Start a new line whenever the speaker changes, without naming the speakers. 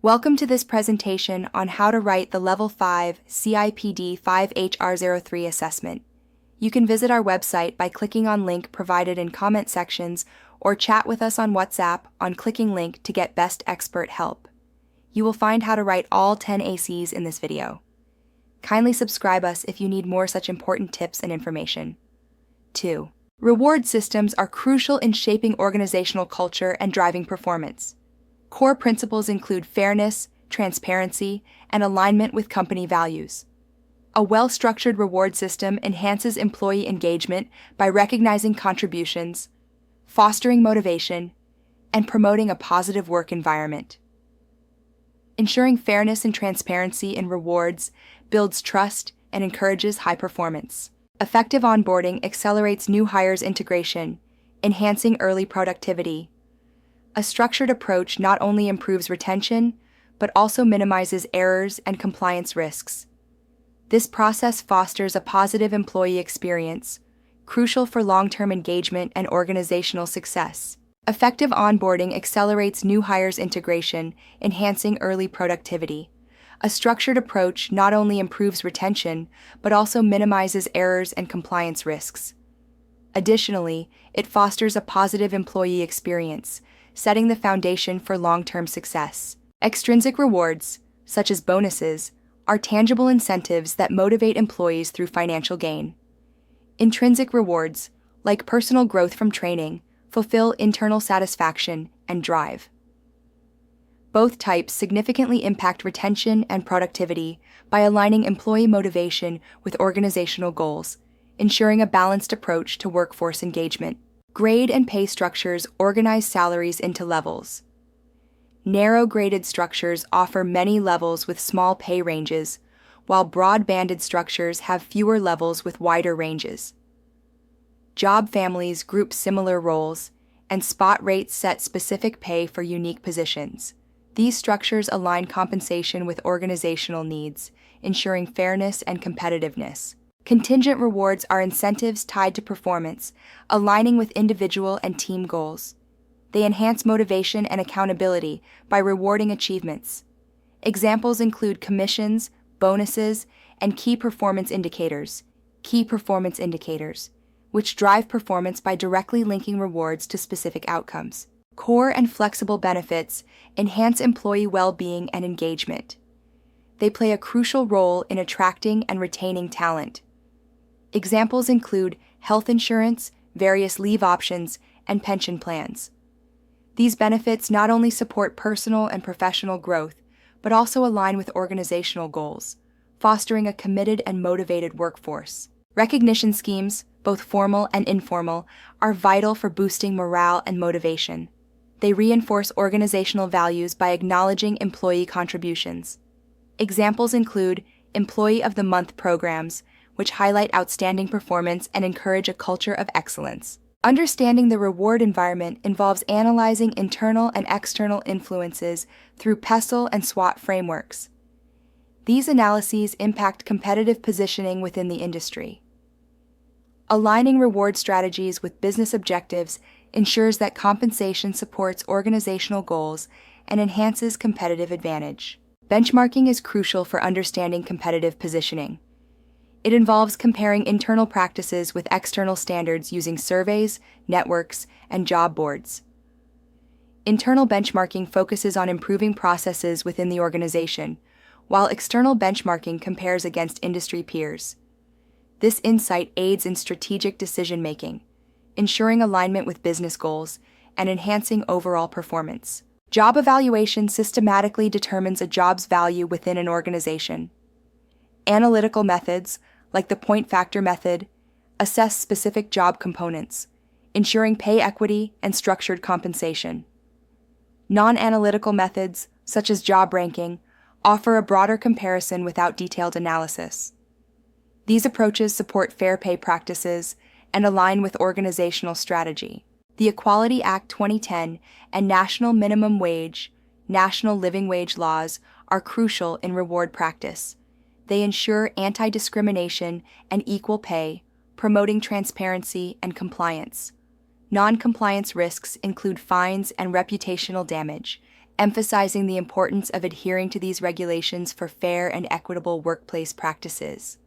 Welcome to this presentation on how to write the Level 5 CIPD 5HR03 assessment. You can visit our website by clicking on link provided in comment sections or chat with us on WhatsApp on clicking link to get best expert help. You will find how to write all 10 ACs in this video. Kindly subscribe us if you need more such important tips and information. 2. Reward systems are crucial in shaping organizational culture and driving performance. Core principles include fairness, transparency, and alignment with company values. A well-structured reward system enhances employee engagement by recognizing contributions, fostering motivation, and promoting a positive work environment. Ensuring fairness and transparency in rewards builds trust and encourages high performance. Effective onboarding accelerates new hires' integration, enhancing early productivity. A structured approach not only improves retention, but also minimizes errors and compliance risks. This process fosters a positive employee experience, crucial for long-term engagement and organizational success. Effective onboarding accelerates new hires' integration, enhancing early productivity. A structured approach not only improves retention, but also minimizes errors and compliance risks. Additionally, it fosters a positive employee experience, setting the foundation for long-term success. Extrinsic rewards, such as bonuses, are tangible incentives that motivate employees through financial gain. Intrinsic rewards, like personal growth from training, fulfill internal satisfaction and drive. Both types significantly impact retention and productivity by aligning employee motivation with organizational goals, ensuring a balanced approach to workforce engagement. Grade and pay structures organize salaries into levels. Narrow graded structures offer many levels with small pay ranges, while broad-banded structures have fewer levels with wider ranges. Job families group similar roles, and spot rates set specific pay for unique positions. These structures align compensation with organizational needs, ensuring fairness and competitiveness. Contingent rewards are incentives tied to performance, aligning with individual and team goals. They enhance motivation and accountability by rewarding achievements. Examples include commissions, bonuses, and key performance indicators, which drive performance by directly linking rewards to specific outcomes. Core and flexible benefits enhance employee well-being and engagement. They play a crucial role in attracting and retaining talent. Examples include health insurance, various leave options, and pension plans. These benefits not only support personal and professional growth, but also align with organizational goals, fostering a committed and motivated workforce. Recognition schemes, both formal and informal, are vital for boosting morale and motivation. They reinforce organizational values by acknowledging employee contributions. Examples include Employee of the Month programs, which highlight outstanding performance and encourage a culture of excellence. Understanding the reward environment involves analyzing internal and external influences through PESTLE and SWOT frameworks. These analyses impact competitive positioning within the industry. Aligning reward strategies with business objectives ensures that compensation supports organizational goals and enhances competitive advantage. Benchmarking is crucial for understanding competitive positioning. It involves comparing internal practices with external standards using surveys, networks, and job boards. Internal benchmarking focuses on improving processes within the organization, while external benchmarking compares against industry peers. This insight aids in strategic decision-making, ensuring alignment with business goals and enhancing overall performance. Job evaluation systematically determines a job's value within an organization. Analytical methods, like the point factor method, assess specific job components, ensuring pay equity and structured compensation. Non-analytical methods, such as job ranking, offer a broader comparison without detailed analysis. These approaches support fair pay practices and align with organizational strategy. The Equality Act 2010 and National Minimum Wage, National Living Wage laws are crucial in reward practice. They ensure anti-discrimination and equal pay, promoting transparency and compliance. Non-compliance risks include fines and reputational damage, emphasizing the importance of adhering to these regulations for fair and equitable workplace practices.